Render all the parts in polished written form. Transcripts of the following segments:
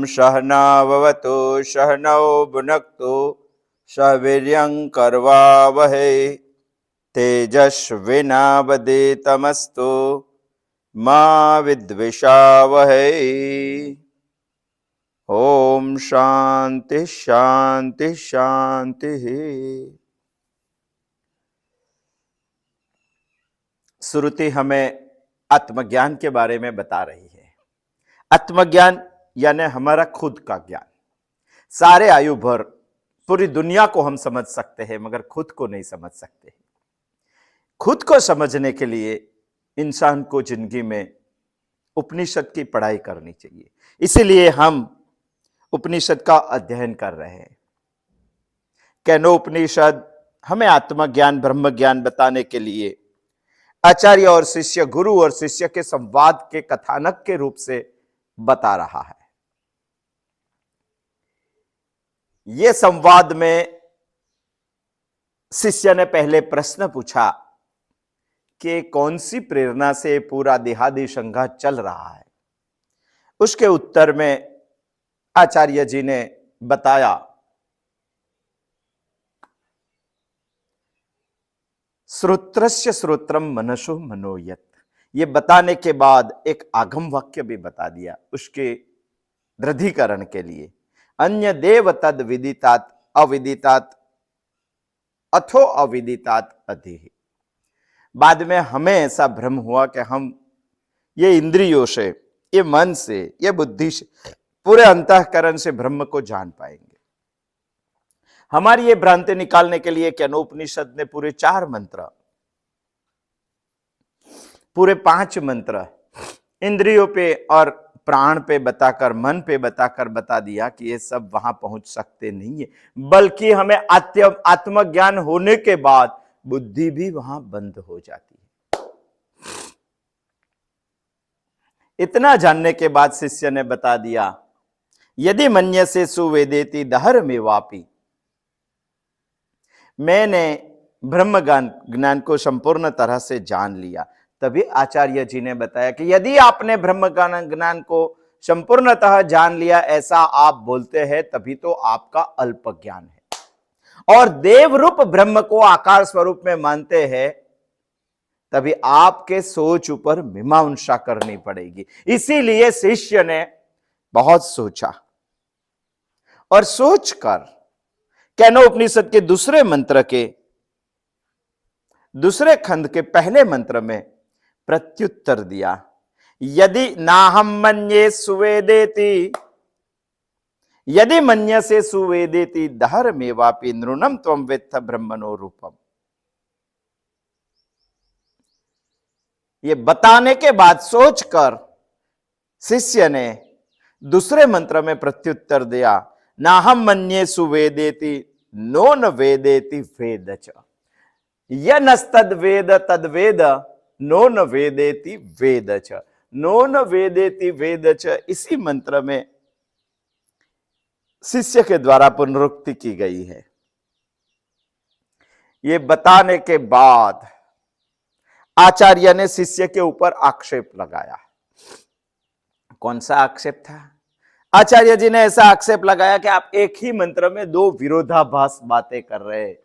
सहनाववतु सहनौ भुनक्तु सह वीर्यं करवावहै तेजस्विनावधीतमस्तु मा विद्विषावहै। ओम शांति शांति शांति। श्रुति हमें आत्मज्ञान के बारे में बता रही है। आत्मज्ञान यानी हमारा खुद का ज्ञान। सारे आयु भर पूरी दुनिया को हम समझ सकते हैं मगर खुद को नहीं समझ सकते। खुद को समझने के लिए इंसान को जिंदगी में उपनिषद की पढ़ाई करनी चाहिए। इसीलिए हम उपनिषद का अध्ययन कर रहे हैं। केनोपनिषद हमें आत्मज्ञान ब्रह्म ज्ञान बताने के लिए आचार्य और शिष्य, गुरु और शिष्य के संवाद के कथानक के रूप से बता रहा है। यह संवाद में शिष्य ने पहले प्रश्न पूछा कि कौन सी प्रेरणा से पूरा देहादि संघात चल रहा है। उसके उत्तर में आचार्य जी ने बताया, श्रोत्रस्य श्रोत्रम मनसो मनोयत। ये बताने के बाद एक आगम वाक्य भी बता दिया उसके दृढ़ीकरण के लिए। अन्य देव तद विदितात अविदितात अथो अविदितात अधि। बाद में हमें ऐसा भ्रम हुआ कि हम ये इंद्रियों से, ये मन से, ये बुद्धि से, पूरे अंतःकरण से ब्रह्म को जान पाएंगे। हमारी ये भ्रांति निकालने के लिए केनोपनिषद ने पूरे 4 मंत्र, पूरे 5 मंत्र इंद्रियों पे और प्राण पे बताकर, मन पे बताकर बता दिया कि ये सब वहां पहुंच सकते नहीं है, बल्कि हमें आत्मज्ञान होने के बाद बुद्धि भी वहां बंद हो जाती है। इतना जानने के बाद शिष्य ने बता दिया, यदि मन्यसे सुवेदेति दहर में वापी। मैंने ब्रह्म ज्ञान को संपूर्ण तरह से जान लिया। तभी आचार्य जी ने बताया कि यदि आपने ब्रह्म ज्ञान को संपूर्णतः जान लिया ऐसा आप बोलते हैं, तभी तो आपका अल्प ज्ञान है और देव रूप ब्रह्म को आकार स्वरूप में मानते हैं, तभी आपके सोच ऊपर मीमांसा करनी पड़ेगी। इसीलिए शिष्य ने बहुत सोचा और सोचकर केनोपनिषद के दूसरे मंत्र के दूसरे खंड के पहले मंत्र में प्रत्युत्तर दिया, यदि नाहम मन्ये सुवेदेति, यदि मन्यसे सुवेदेति दहर में वापि नृणम त्वं वेत्थ ब्रह्मणो रूपम। ये बताने के बाद सोचकर शिष्य ने दूसरे मंत्र में प्रत्युत्तर दिया, नाहम मन्ये सुवेदेति नो न वेदेति वेदच, यनस्तद वेद तद वेद नो न वेदेति वेदच, नो न वेदेति वेदच। इसी मंत्र में शिष्य के द्वारा पुनरुक्ति की गई है। ये बताने के बाद आचार्य ने शिष्य के ऊपर आक्षेप लगाया। कौन सा आक्षेप था? आचार्य जी ने ऐसा आक्षेप लगाया कि आप एक ही मंत्र में 2 विरोधाभास बातें कर रहे हैं।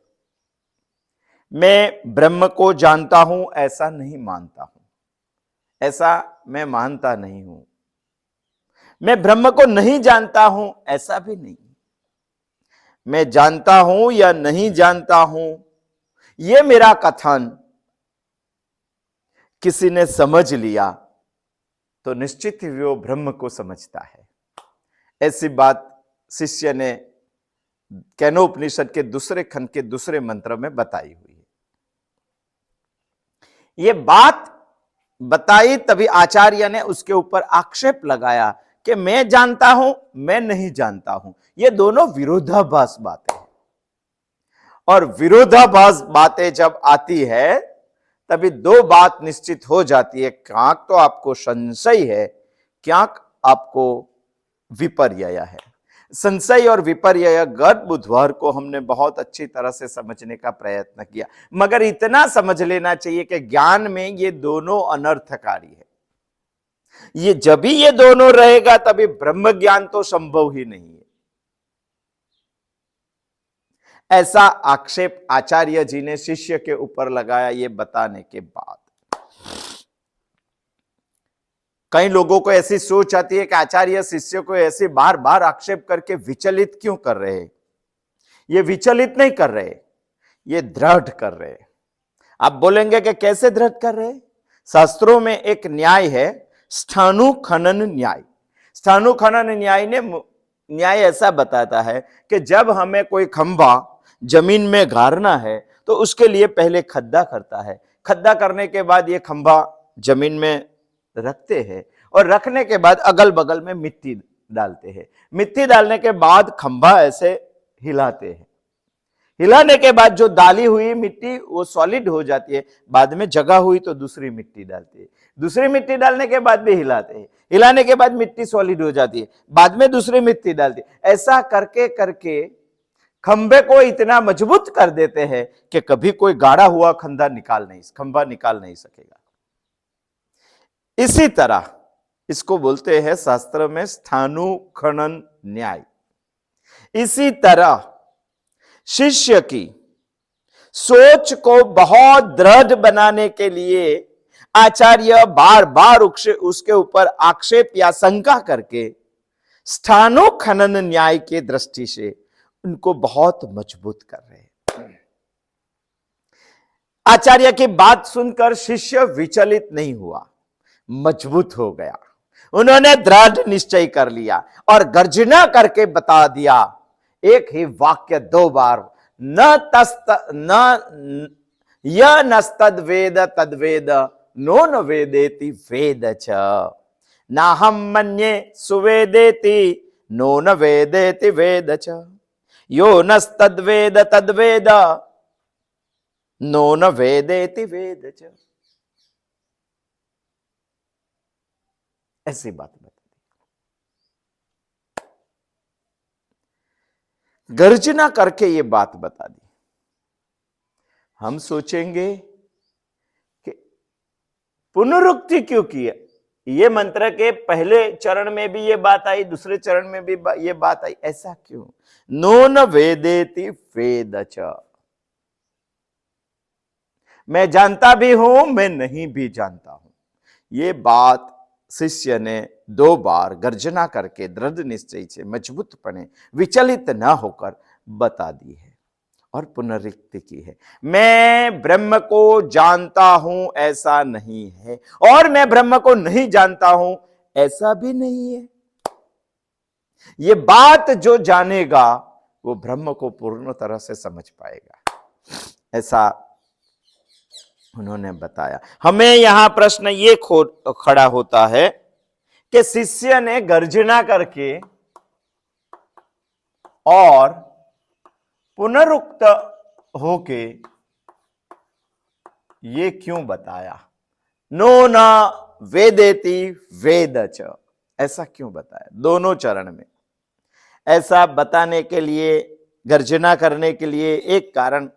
मैं ब्रह्म को जानता हूं ऐसा नहीं मानता हूं, ऐसा मैं मानता नहीं हूं। मैं ब्रह्म को नहीं जानता हूं ऐसा भी नहीं। मैं जानता हूं या नहीं जानता हूं, यह मेरा कथन किसी ने समझ लिया तो निश्चित ही वो ब्रह्म को समझता है। ऐसी बात शिष्य ने केनोपनिषद के दूसरे खंड के दूसरे मंत्र में बताई हुई है। ये बात बताई तभी आचार्य ने उसके ऊपर आक्षेप लगाया कि मैं जानता हूं, मैं नहीं जानता हूं। ये दोनों विरोधाभास बातें हैं और विरोधाभास बातें जब आती है तभी 2 बात निश्चित हो जाती है, क्यांक तो आपको संशय है, क्यांक आपको विपर्यय है। संशय और विपर्यय गत बुधवार को हमने बहुत अच्छी तरह से समझने का प्रयत्न किया, मगर इतना समझ लेना चाहिए कि ज्ञान में ये दोनों अनर्थकारी है। ये जब भी ये दोनों रहेगा तभी ब्रह्म ज्ञान तो संभव ही नहीं है। ऐसा आक्षेप आचार्य जी ने शिष्य के ऊपर लगाया ये बताने के बाद। कई लोगों को ऐसी सोच आती है कि आचार्य शिष्य को ऐसे बार बार आक्षेप करके विचलित क्यों कर रहे हैं। ये विचलित नहीं कर रहे, ये दृढ़ कर रहे। आप बोलेंगे कि कैसे दृढ़ कर रहे? शास्त्रों में एक न्याय है, स्थानु खनन न्याय। स्थानु खनन न्याय ने न्याय ऐसा बताता है कि जब हमें कोई खंभा जमीन में गाड़ना है तो उसके लिए पहले खड्डा करता है। खड्डा करने के बाद ये खंभा जमीन में रखते हैं और रखने के बाद अगल बगल में मिट्टी डालते हैं। मिट्टी डालने के बाद खंभा ऐसे हिलाते हैं। हिलाने के बाद जो डाली हुई मिट्टी वो सॉलिड हो जाती है। बाद में जगह हुई तो दूसरी मिट्टी डालते हैं। दूसरी मिट्टी डालने के बाद भी हिलाते हैं। हिलाने के बाद मिट्टी सॉलिड हो जाती है। बाद में दूसरी मिट्टी डालती है। ऐसा करके करके खंभे को इतना मजबूत कर देते हैं कि कभी कोई गाड़ा हुआ खंभा निकाल नहीं सकेगा। इसी तरह इसको बोलते हैं शास्त्र में स्थानु खनन न्याय। इसी तरह शिष्य की सोच को बहुत दृढ़ बनाने के लिए आचार्य बार बार उसके ऊपर आक्षेप या शंका करके स्थानु खनन न्याय के दृष्टि से उनको बहुत मजबूत कर रहे हैं। आचार्य की बात सुनकर शिष्य विचलित नहीं हुआ, मजबूत हो गया। उन्होंने दृढ़ निश्चय कर लिया और गर्जना करके बता दिया, एक ही वाक्य दो बार, नस्तद वेद तद्वेद नो न वेदेति वेद च, नाहं मन्ये सुवेदेति नो न वेदेति वेद च, यो नस्तद्वेद तद्वेद नो न वेदेति वेद च। ऐसी बात बता दी, गर्जना करके ये बात बता दी। हम सोचेंगे कि पुनरुक्ति क्यों की है? ये मंत्र के पहले चरण में भी ये बात आई, दूसरे चरण में भी ये बात आई, ऐसा क्यों? नो न वेदेति वेद च, मैं जानता भी हूं, मैं नहीं भी जानता हूं। ये बात शिष्य ने दो बार गर्जना करके दृढ़ निश्चय से मजबूतपने विचलित न होकर बता दी है और पुनरुक्ति की है। मैं ब्रह्म को जानता हूं ऐसा नहीं है, और मैं ब्रह्म को नहीं जानता हूं ऐसा भी नहीं है। ये बात जो जानेगा वो ब्रह्म को पूर्ण तरह से समझ पाएगा, ऐसा उन्होंने बताया। हमें यहां प्रश्न ये खड़ा होता है कि शिष्य ने गर्जना करके और पुनरुक्त होके ये क्यों बताया? नो न वेदेति वेद च, ऐसा क्यों बताया दोनों चरण में? ऐसा बताने के लिए, गर्जना करने के लिए एक कारण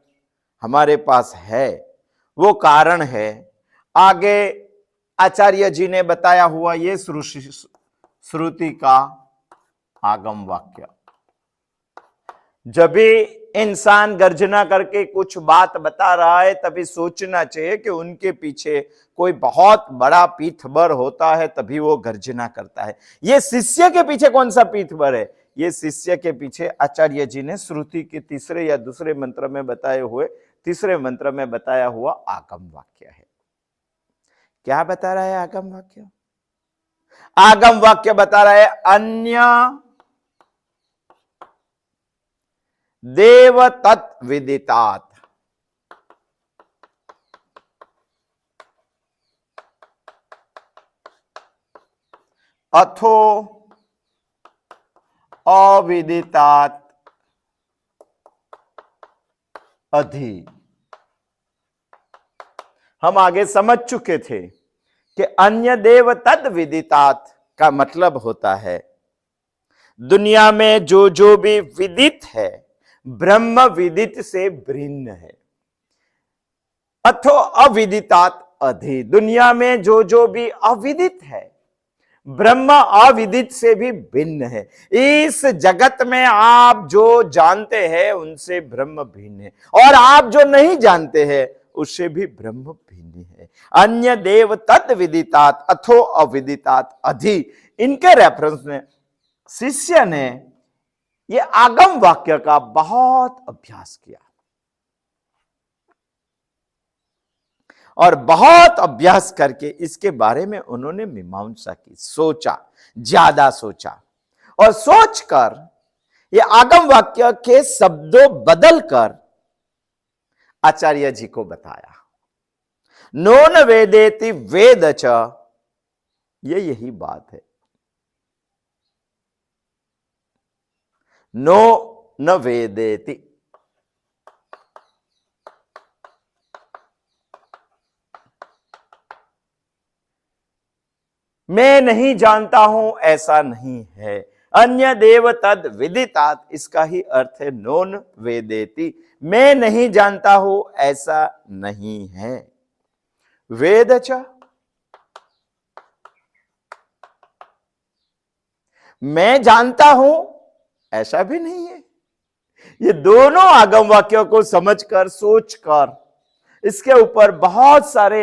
हमारे पास है। वो कारण है आगे आचार्य जी ने बताया हुआ ये श्रुति का आगम वाक्य। जब भी इंसान गर्जना करके कुछ बात बता रहा है तभी सोचना चाहिए कि उनके पीछे कोई बहुत बड़ा पीठबल होता है, तभी वो गर्जना करता है। ये शिष्य के पीछे कौन सा पीठबल है? ये शिष्य के पीछे आचार्य जी ने श्रुति के तीसरे या दूसरे मंत्र में बताए हुए, तीसरे मंत्र में बताया हुआ आगम वाक्य है। क्या बता रहा है आगम वाक्य? आगम वाक्य बता रहा है अन्य देव तत्विदितात, अथो अविदितात अधि। हम आगे समझ चुके थे कि अन्य देव तद विदितात का मतलब होता है दुनिया में जो भी विदित है ब्रह्म विदित से भिन्न है। अथो अविदितात अधि, दुनिया में जो भी अविदित है ब्रह्म अविदित से भी भिन्न है। इस जगत में आप जो जानते हैं उनसे ब्रह्म भिन्न है, और आप जो नहीं जानते हैं उससे भी ब्रह्म भिन्न है। अन्य देव तद विदितात अथो अविदितात अधि, इनके रेफरेंस में शिष्य ने ये आगम वाक्य का बहुत अभ्यास किया, और बहुत अभ्यास करके इसके बारे में उन्होंने मीमांसा की, सोचा, ज्यादा सोचा, और सोचकर ये आगम वाक्य के शब्दों बदलकर आचार्य जी को बताया। नोन वेदेति वेद च, ये यही बात है। नो न वेदेति, मैं नहीं जानता हूं ऐसा नहीं है। अन्य देव तद विदितात, इसका ही अर्थ है नोन वेदेति, मैं नहीं जानता हूं ऐसा नहीं है। वेद च, मैं जानता हूं ऐसा भी नहीं है। ये दोनों आगम वाक्यों को समझकर, सोचकर, इसके ऊपर बहुत सारे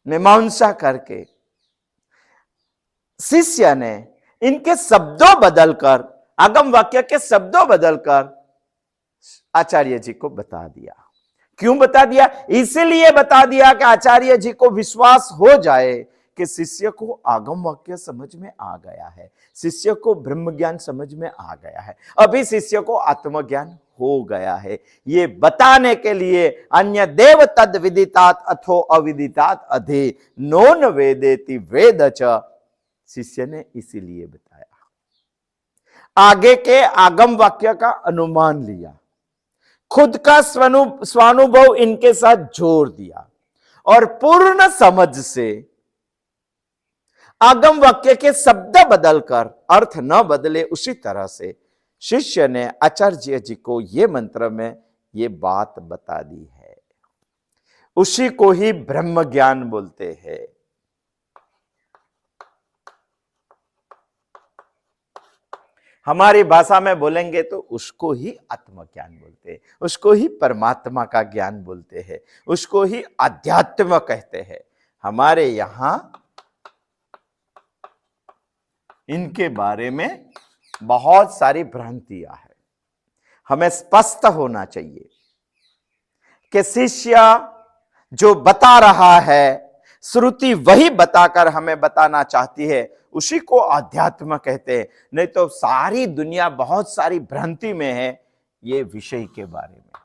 मीमांसा करके शिष्य ने इनके शब्दों बदलकर, आगम वाक्य के शब्दों बदलकर आचार्य जी को बता दिया। क्यों बता दिया? इसलिए बता दिया कि आचार्य जी को विश्वास हो जाए कि शिष्य को आगम वाक्य समझ में आ गया है, शिष्य को ब्रह्म ज्ञान समझ में आ गया है, अभी शिष्य को आत्मज्ञान हो गया है। ये बताने के लिए अन्य देव तद विदितात अथो अविदितात अधि नोन वेदेति वेद च, शिष्य ने इसीलिए बताया। आगे के आगम वाक्य का अनुमान लिया, खुद का स्वानुभव इनके साथ जोड़ दिया, और पूर्ण समझ से आगम वाक्य के शब्द बदलकर अर्थ न बदले उसी तरह से शिष्य ने आचार्य जी को ये मंत्र में ये बात बता दी है। उसी को ही ब्रह्म ज्ञान बोलते हैं। हमारी भाषा में बोलेंगे तो उसको ही आत्मज्ञान बोलते हैं, उसको ही परमात्मा का ज्ञान बोलते हैं, उसको ही अध्यात्म कहते हैं। हमारे यहां इनके बारे में बहुत सारी भ्रांतियां हैं। हमें स्पष्ट होना चाहिए कि शिष्य जो बता रहा है, श्रुति वही बताकर हमें बताना चाहती है, उसी को अध्यात्म कहते हैं। नहीं तो सारी दुनिया बहुत सारी भ्रांति में है ये विषय के बारे में।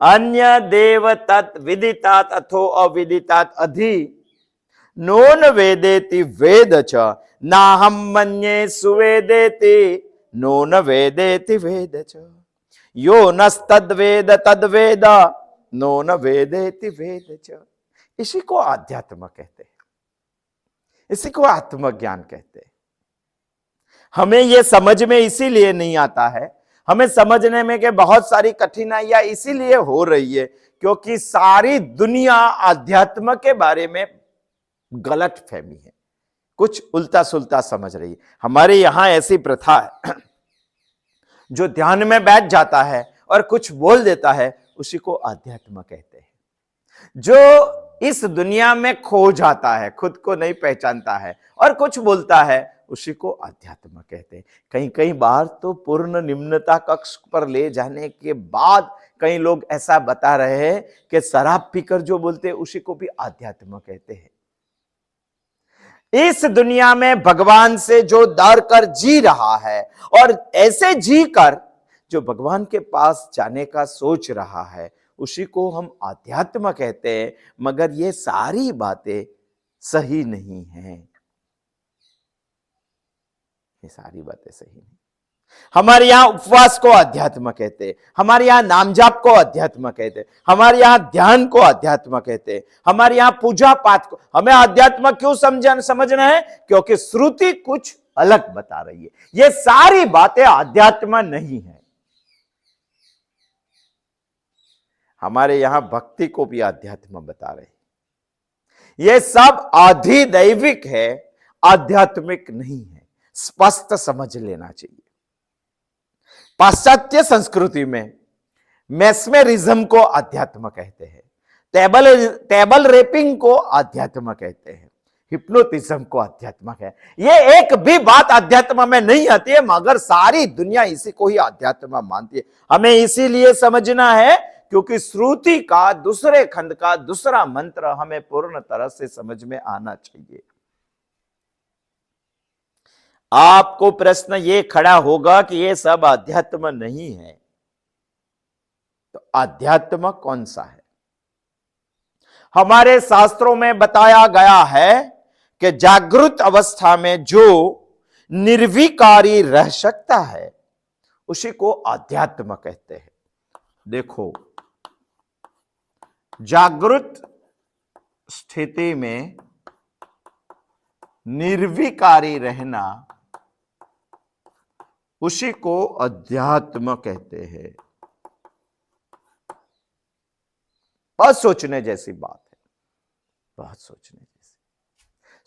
अन्य देव तत् विदितात अथो अविदितात अधि नोन वेदेति वेद च, नाहं मन्ये सुवेदेति नोन वेदेति वेद च, यो नस्तद्वेद तद्वेद नोन वेदेति वेद च। इसी को आध्यात्म कहते हैं, इसी को आत्मज्ञान कहते हैं। हमें यह समझ में इसीलिए नहीं आता है, हमें समझने में कि बहुत सारी कठिनाइयां इसीलिए हो रही है क्योंकि सारी दुनिया आध्यात्म के बारे में गलत फहमी है, कुछ उल्टा सुल्टा समझ रही है। हमारे यहां ऐसी प्रथा है, जो ध्यान में बैठ जाता है और कुछ बोल देता है उसी को आध्यात्म कहते हैं। जो इस दुनिया में खो जाता है, खुद को नहीं पहचानता है और कुछ बोलता है, उसी को अध्यात्म कहते हैं। कहीं कहीं बार तो पूर्ण निम्नता कक्ष पर ले जाने के बाद कई लोग ऐसा बता रहे हैं कि शराब पीकर जो बोलते हैं उसी को भी अध्यात्म कहते हैं। इस दुनिया में भगवान से जो डर कर जी रहा है और ऐसे जी कर जो भगवान के पास जाने का सोच रहा है, उसी को हम आध्यात्म कहते हैं। मगर ये सारी बातें सही नहीं हैं, ये सारी बातें सही नहीं। हमारे यहां उपवास को अध्यात्म कहते हैं, हमारे यहां नाम जाप को अध्यात्म कहते हैं, हमारे यहां ध्यान को अध्यात्म कहते हैं, हमारे यहां पूजा पाठ को। हमें अध्यात्म क्यों समझना है? क्योंकि श्रुति कुछ अलग बता रही है। ये सारी बातें अध्यात्म नहीं है। हमारे यहां भक्ति को भी अध्यात्म बता रहे हैं। ये सब अधिदैविक है, आध्यात्मिक नहीं है। स्पष्ट समझ लेना चाहिए। पाश्चात्य संस्कृति में मेस्मेरिज्म को अध्यात्म कहते हैं, टेबल रेपिंग को अध्यात्म कहते हैं, हिप्नोटिज्म को अध्यात्म है। ये एक भी बात अध्यात्म में नहीं आती है, मगर सारी दुनिया इसी को ही अध्यात्म मानती है। हमें इसीलिए समझना है क्योंकि श्रुति का दूसरे खंड का दूसरा मंत्र हमें पूर्ण तरह से समझ में आना चाहिए। आपको प्रश्न ये खड़ा होगा कि ये सब अध्यात्म नहीं है, तो अध्यात्म कौन सा है? हमारे शास्त्रों में बताया गया है कि जागृत अवस्था में जो निर्विकारी रह सकता है उसी को अध्यात्म कहते हैं। देखो, जागृत स्थिति में निर्विकारी रहना उसी को अध्यात्म कहते हैं। बहुत सोचने जैसी बात है, बहुत सोचने जैसी।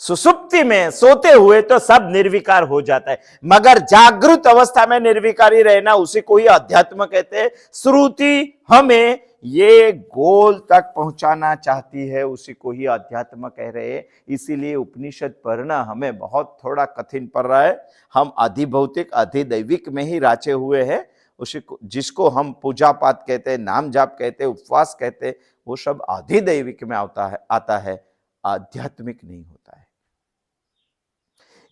सुसुप्ति में सोते हुए तो सब निर्विकार हो जाता है, मगर जागृत अवस्था में निर्विकारी रहना उसी को ही अध्यात्म कहते हैं। श्रुति हमें ये गोल तक पहुंचाना चाहती है, उसी को ही अध्यात्म कह रहे हैं। इसीलिए उपनिषद पढ़ना हमें बहुत थोड़ा कठिन पड़ रहा है। हम अधिभौतिक अधिदैविक में ही राचे हुए हैं। उसी को, जिसको हम पूजा पाठ कहते हैं, नाम जाप कहते हैं, उपवास कहते हैं, वो सब अधिदैविक में आता है, आध्यात्मिक नहीं होता है।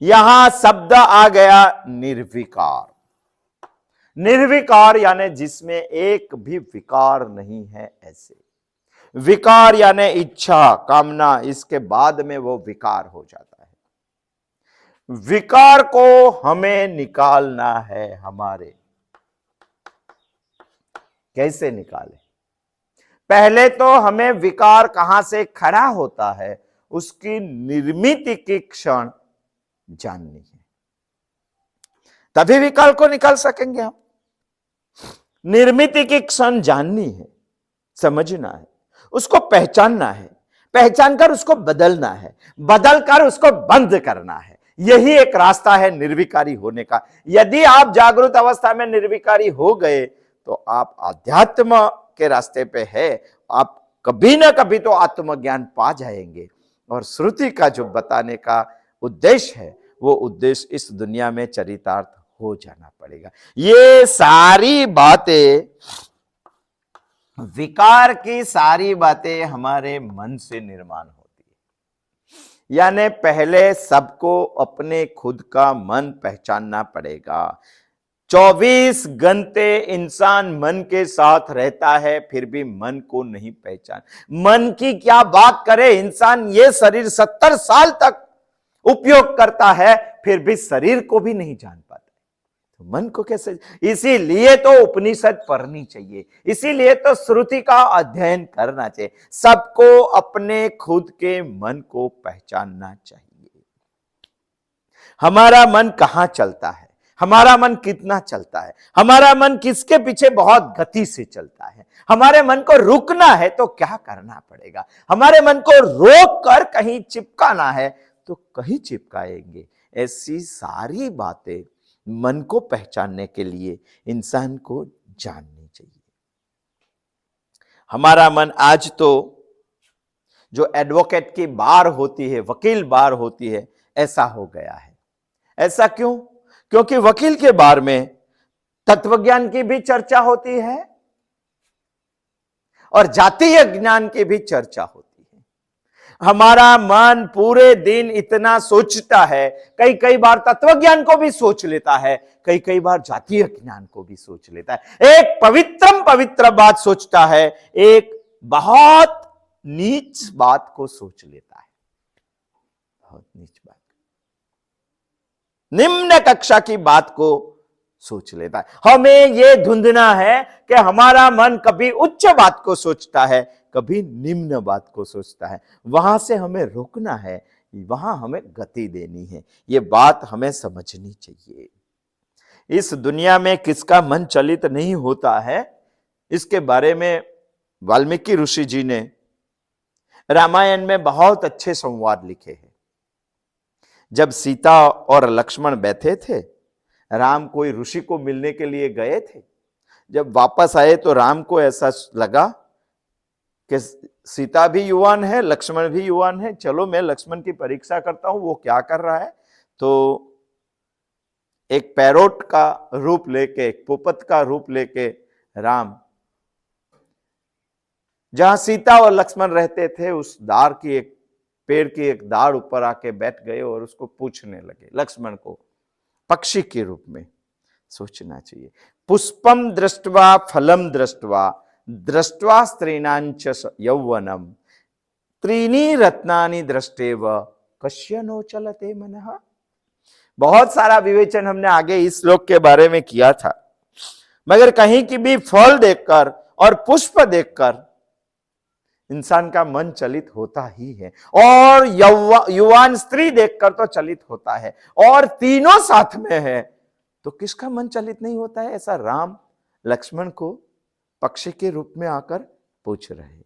यहां शब्द आ गया निर्विकार। निर्विकार यानी जिसमें एक भी विकार नहीं है, ऐसे। विकार यानी इच्छा, कामना, इसके बाद में वो विकार हो जाता है। विकार को हमें निकालना है हमारे। कैसे निकाले? पहले तो हमें विकार कहां से खड़ा होता है उसकी निर्मित की क्षण जाननी है, तभी विकार को निकाल सकेंगे हम। निर्मित की क्षण जाननी है, समझना है, उसको पहचानना है, पहचान कर उसको बदलना है, बदल कर उसको बंद करना है। यही एक रास्ता है निर्विकारी होने का। यदि आप जागृत अवस्था में निर्विकारी हो गए तो आप अध्यात्म के रास्ते पे है। आप कभी ना कभी तो आत्मज्ञान पा जाएंगे। और श्रुति का जो बताने का उद्देश्य है, वो उद्देश्य इस दुनिया में चरितार्थ हो जाना पड़ेगा। ये सारी बातें, विकार की सारी बातें हमारे मन से निर्माण होती है। यानी पहले सबको अपने खुद का मन पहचानना पड़ेगा। 24 घंटे इंसान मन के साथ रहता है, फिर भी मन को नहीं पहचान। मन की क्या बात करे, इंसान ये शरीर 70 साल तक उपयोग करता है, फिर भी शरीर को भी नहीं जान पाता। तो मन को कैसे? इसीलिए तो उपनिषद पढ़नी चाहिए, इसीलिए तो श्रुति का अध्ययन करना चाहिए। सबको अपने खुद के मन को पहचानना चाहिए। हमारा मन कहां चलता है, हमारा मन कितना चलता है, हमारा मन किसके पीछे बहुत गति से चलता है। हमारे मन को रुकना है तो क्या करना पड़ेगा? हमारे मन को रोक कर कहीं चिपकाना है तो कहीं चिपकाएंगे। ऐसी सारी बातें मन को पहचानने के लिए इंसान को जाननी चाहिए। हमारा मन आज तो जो एडवोकेट की बार होती है, वकील बार होती है, ऐसा हो गया है। ऐसा क्यों? क्योंकि वकील के बार में तत्वज्ञान की भी चर्चा होती है और जातीय ज्ञान की भी चर्चा होती है। हमारा मन पूरे दिन इतना सोचता है, कई बार तत्वज्ञान को भी सोच लेता है, कई बार जातीय ज्ञान को भी सोच लेता है। एक पवित्र बात सोचता है, एक बहुत नीच बात को सोच लेता है, बहुत नीच बात, निम्न कक्षा की बात को सोच लेता है। हमें यह ढूंढना है कि हमारा मन कभी उच्च बात को सोचता है, कभी निम्न बात को सोचता है। वहां से हमें रोकना है, वहां हमें गति देनी है। यह बात हमें समझनी चाहिए। इस दुनिया में किसका मन चलित नहीं होता है, इसके बारे में वाल्मीकि ऋषि जी ने रामायण में बहुत अच्छे संवाद लिखे हैं। जब सीता और लक्ष्मण बैठे थे, राम कोई ऋषि को मिलने के लिए गए थे। जब वापस आए तो राम को ऐसा लगा कि सीता भी युवान है, लक्ष्मण भी युवान है, चलो मैं लक्ष्मण की परीक्षा करता हूं वो क्या कर रहा है। तो एक पैरोट का रूप लेके, एक पोपट का रूप लेके राम जहां सीता और लक्ष्मण रहते थे उस दार की एक पेड़ की एक दार ऊपर आके बैठ गए और उसको पूछने लगे, लक्ष्मण को पक्षी के रूप में सोचना चाहिए। पुष्पम दृष्ट्वा फलम दृष्ट्वा दृष्ट्वा स्त्रीणांच यौवनम त्रीणी रत्नानि दृष्टेव कस्य नो चलते मनः। बहुत सारा विवेचन हमने आगे इस श्लोक के बारे में किया था, मगर कहीं की भी फल देखकर और पुष्प देखकर इंसान का मन चलित होता ही है, और युवान स्त्री देखकर तो चलित होता है, और तीनों साथ में है तो किसका मन चलित नहीं होता है। ऐसा राम लक्ष्मण को पक्षी के रूप में आकर पूछ रहे हैं।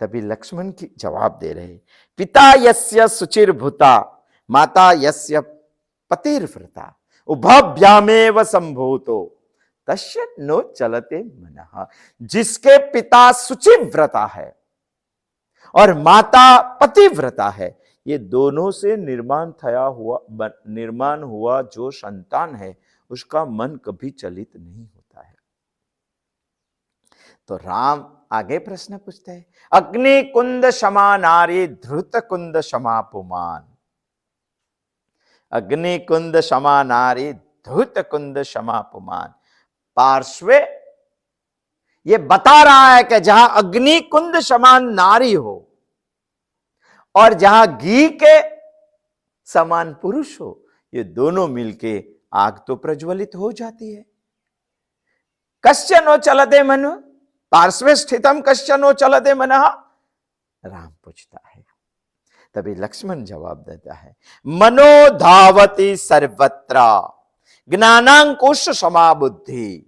तभी लक्ष्मण की जवाब दे रहे, पिता यस्य शुचिर्भूता माता यस्य पतिर्व्रता उभभ्यामेव संभूतो तस्य नो चलते मनः। जिसके पिता शुचिव्रता है और माता पतिव्रता है, ये दोनों से निर्माण हुआ जो संतान है उसका मन कभी चलित नहीं होता है। तो राम आगे प्रश्न पूछते हैं, अग्नि कुंद क्षमा नारी धृत कुंद क्षमा पुमान। अग्नि कुंद क्षमा नारी धृत कुंद क्षमा पुमान। पार्श्वे ये बता रहा है कि जहां अग्नि कुंद समान नारी हो और जहां घी के समान पुरुष हो, ये दोनों मिलके आग तो प्रज्वलित हो जाती है। कस्य नो चलते मन, पार्श्वे स्थितम कस्य नो चलते मनः, राम पूछता है। तभी लक्ष्मण जवाब देता है, मनो धावती सर्वत्र ज्ञानांकुश समा बुद्धि।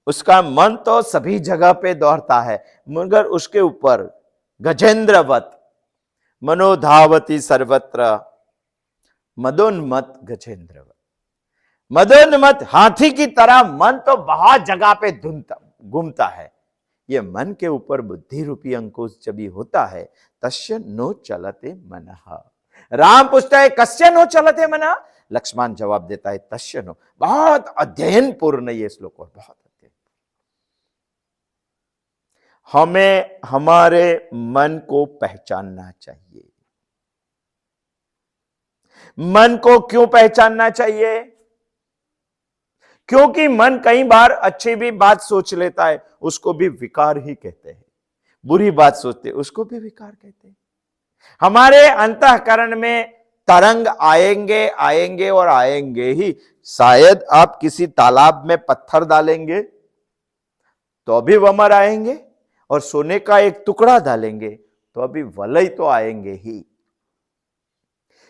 उसका मन तो सभी जगह पे दौड़ता है, मगर उसके ऊपर गजेंद्रवत मनोधावती सर्वत्र मदोन्मत गजेंद्रवत। मदोन्मत हाथी की तरह मन तो बहुत जगह पे घूमता है। ये मन के ऊपर बुद्धि रूपी अंकुश जब भी होता है, तस्य नो चलते मनः। राम पूछता है कस्य नो चलते मनः, लक्ष्मण जवाब देता है तस्य नो। बहुत अध्ययन पूर्ण ये श्लोक, और बहुत हमें हमारे मन को पहचानना चाहिए। मन को क्यों पहचानना चाहिए? क्योंकि मन कई बार अच्छी भी बात सोच लेता है, उसको भी विकार ही कहते हैं। बुरी बात सोचते उसको भी विकार कहते हैं। हमारे अंतःकरण में तरंग आएंगे आएंगे और आएंगे ही। शायद आप किसी तालाब में पत्थर डालेंगे तो भी वमर आएंगे, और सोने का एक टुकड़ा डालेंगे तो अभी वलय तो आएंगे ही।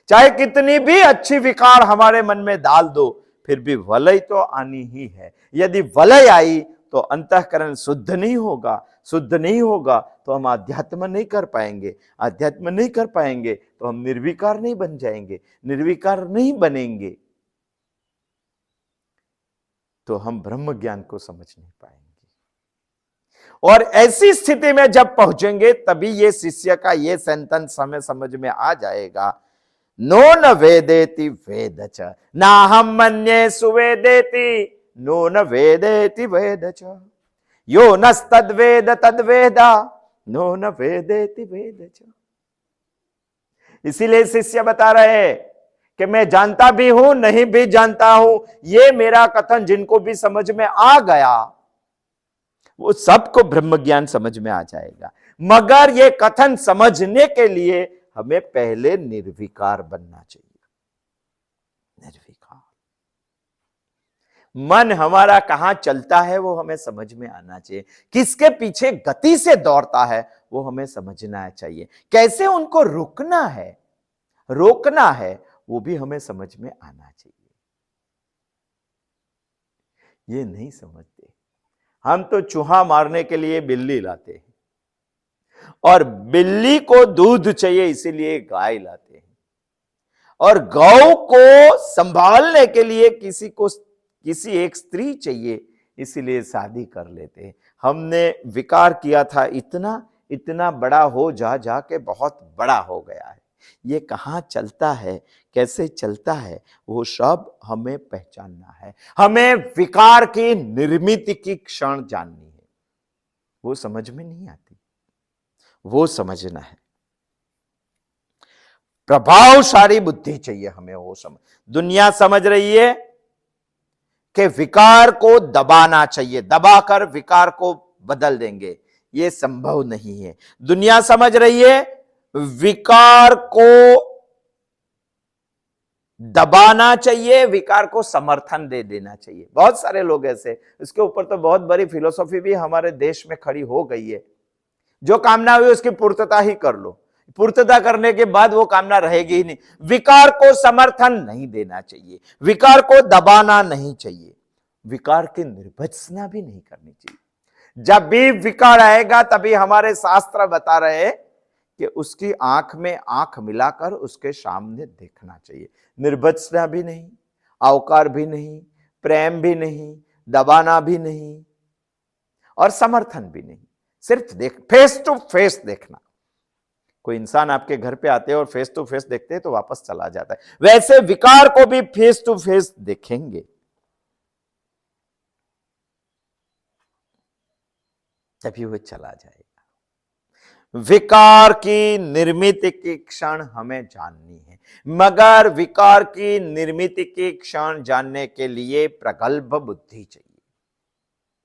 चाहे कितनी भी अच्छी विकार हमारे मन में डाल दो, फिर भी वलय तो आनी ही है। यदि वलय आई तो अंतःकरण शुद्ध नहीं होगा, शुद्ध नहीं होगा तो हम आध्यात्म नहीं कर पाएंगे, आध्यात्म नहीं कर पाएंगे तो हम निर्विकार नहीं बन जाएंगे, निर्विकार नहीं बनेंगे तो हम ब्रह्म ज्ञान को समझ नहीं पाएंगे। और ऐसी स्थिति में जब पहुंचेंगे तभी ये शिष्य का ये सेंटेंस हमें समझ में आ जाएगा, नो न वेदेति वेद च नाहं मन्ये सुवेदेति नो न वेदेति वेद च यो नस्तद्वेद तद्वेदा नो न वेदेति वेद च। इसीलिए शिष्य बता रहे हैं कि मैं जानता भी हूं नहीं भी जानता हूं, ये मेरा कथन जिनको भी समझ में आ गया वो सबको ब्रह्म ज्ञान समझ में आ जाएगा। मगर ये कथन समझने के लिए हमें पहले निर्विकार बनना चाहिए। निर्विकार मन हमारा कहां चलता है वो हमें समझ में आना चाहिए, किसके पीछे गति से दौड़ता है वो हमें समझना चाहिए, कैसे उनको रोकना है वो भी हमें समझ में आना चाहिए। ये नहीं समझते, हम तो चूहा मारने के लिए बिल्ली लाते हैं, और बिल्ली को दूध चाहिए इसीलिए गाय लाते हैं, और गौ को संभालने के लिए किसी एक स्त्री चाहिए इसीलिए शादी कर लेते हैं। हमने विकार किया था इतना इतना बड़ा हो जा जाके बहुत बड़ा हो गया है। ये कहाँ चलता है, कैसे चलता है, वो सब हमें पहचानना है। हमें विकार की निर्मिति की क्षण जाननी है। वो समझ में नहीं आती, वो समझना है। प्रभावशाली बुद्धि चाहिए हमें। वो समझ, दुनिया समझ रही है कि विकार को दबाना चाहिए, दबाकर विकार को बदल देंगे। ये संभव नहीं है। दुनिया समझ रही है विकार को दबाना चाहिए, विकार को समर्थन दे देना चाहिए। बहुत सारे लोग ऐसे, इसके ऊपर तो बहुत बड़ी फिलोसॉफी भी हमारे देश में खड़ी हो गई है। जो कामना हुई उसकी पूर्तता ही कर लो, पूर्तता करने के बाद वो कामना रहेगी ही नहीं। विकार को समर्थन नहीं देना चाहिए, विकार को दबाना नहीं चाहिए, विकार की निर्भत्सना भी नहीं करनी चाहिए। जब भी विकार आएगा तभी हमारे शास्त्र बता रहे हैं कि उसकी आंख में आंख मिलाकर उसके सामने देखना चाहिए। निर्भत्सना भी नहीं, अवकार भी नहीं, प्रेम भी नहीं, दबाना भी नहीं और समर्थन भी नहीं। सिर्फ फेस टू फेस देखना। कोई इंसान आपके घर पे आते हैं और फेस टू फेस देखते हैं तो वापस चला जाता है, वैसे विकार को भी फेस टू फेस देखेंगे तभी वो चला जाएगा। विकार की निर्मित की क्षण हमें जाननी है, मगर विकार की निर्मित की क्षण जानने के लिए प्रगल्भ बुद्धि चाहिए,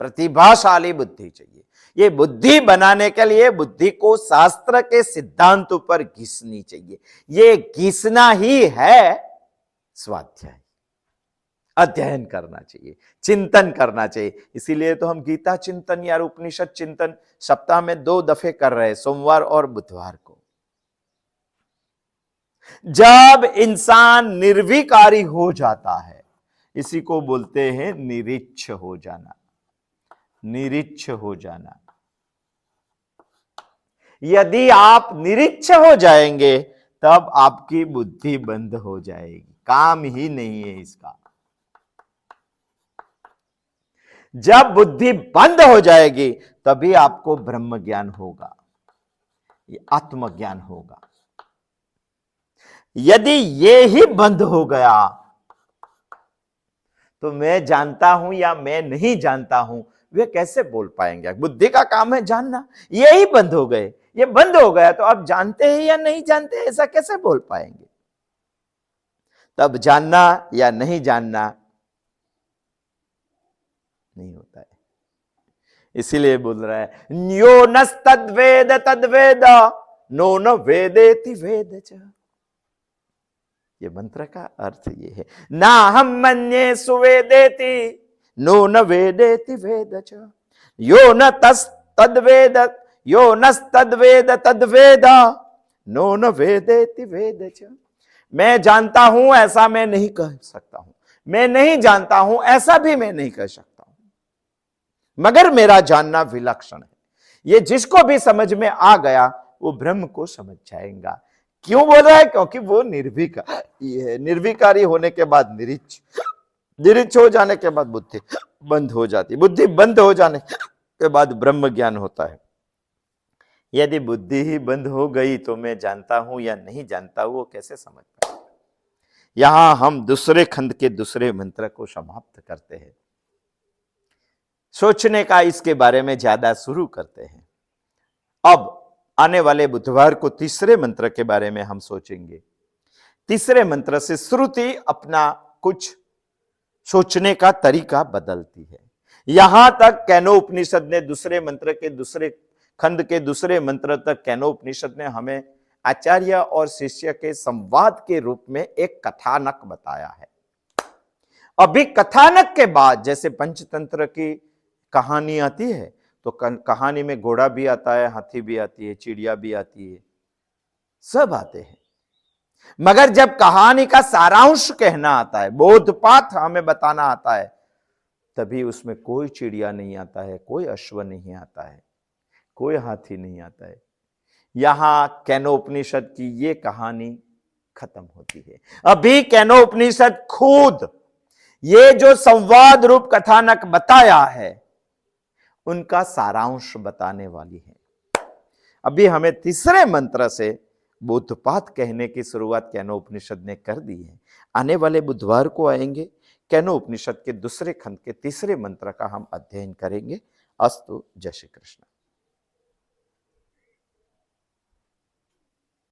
प्रतिभाशाली बुद्धि चाहिए। ये बुद्धि बनाने के लिए बुद्धि को शास्त्र के सिद्धांतों पर घिसनी चाहिए। ये घिसना ही है स्वाध्याय, अध्ययन करना चाहिए, चिंतन करना चाहिए। इसीलिए तो हम गीता चिंतन या उपनिषद चिंतन सप्ताह में 2 दफे कर रहे हैं, सोमवार और बुधवार को। जब इंसान निर्विकारी हो जाता है, इसी को बोलते हैं निरिच्छ हो जाना, निरिच्छ हो जाना। यदि आप निरिच्छ हो जाएंगे तब आपकी बुद्धि बंद हो जाएगी, काम ही नहीं है इसका। जब बुद्धि बंद हो जाएगी तभी आपको ब्रह्म ज्ञान होगा, ये आत्मज्ञान होगा। यदि ये ही बंद हो गया तो मैं जानता हूं या मैं नहीं जानता हूं वे कैसे बोल पाएंगे। बुद्धि का काम है जानना, ये ही बंद हो गए, ये बंद हो गया तो आप जानते हैं या नहीं जानते ऐसा कैसे बोल पाएंगे। तब जानना या नहीं जानना नहीं होता है। इसीलिए बोल रहा है यो नस्तद्वेद तद्वेद नो न वेदेति वेद च। ये मंत्र का अर्थ ये है, ना हम मन्ये सुवेदेति नो न वेदेति वेद च, यो न तद्वेद यो नस्तद्वेद तद्वेद नो न वेदेति वेद च। मैं जानता हूं ऐसा मैं नहीं कह सकता हूं, मैं नहीं जानता हूं ऐसा भी मैं नहीं कह सकता हूं, मगर मेरा जानना विलक्षण है। ये जिसको भी समझ में आ गया वो ब्रह्म को समझ जाएगा। क्यों बोल रहा है? क्योंकि वो निर्विकारी है। निर्विकारी होने के बाद निरिच्छ, निरिच्छ हो जाने के बाद बुद्धि बंद हो जाती, बुद्धि बंद हो जाने के बाद ब्रह्म ज्ञान होता है। यदि बुद्धि ही बंद हो गई तो मैं जानता हूं या नहीं जानता वो कैसे समझ पाएगा। यहां हम दूसरे खंड के दूसरे मंत्र को समाप्त करते हैं, सोचने का इसके बारे में ज्यादा शुरू करते हैं। अब आने वाले बुधवार को तीसरे मंत्र के बारे में हम सोचेंगे। तीसरे मंत्र से श्रुति अपना कुछ सोचने का तरीका बदलती है। यहां तक कैनोपनिषद ने दूसरे मंत्र के दूसरे खंड के दूसरे मंत्र तक कैनोपनिषद ने हमें आचार्य और शिष्य के संवाद के रूप में एक कथानक बताया है। अभी कथानक के बाद जैसे पंचतंत्र की कहानी आती है तो कहानी में घोड़ा भी आता है, हाथी भी आती है, चिड़िया भी आती है, सब आते हैं। मगर जब कहानी का सारांश कहना आता है, बोधपाठ हमें बताना आता है, तभी उसमें कोई चिड़िया नहीं आता है, कोई अश्व नहीं आता है, कोई हाथी नहीं आता है। यहां केनोपनिषद की ये कहानी खत्म होती है। अभी केनोपनिषद खुद ये जो संवाद रूप कथानक बताया है उनका सारांश बताने वाली है। अभी हमें तीसरे मंत्र से बोधपाठ कहने की शुरुआत केनोपनिषद ने कर दी है। आने वाले बुधवार को आएंगे, केनोपनिषद के दूसरे खंड के तीसरे मंत्र का हम अध्ययन करेंगे। अस्तु। जय श्री कृष्ण।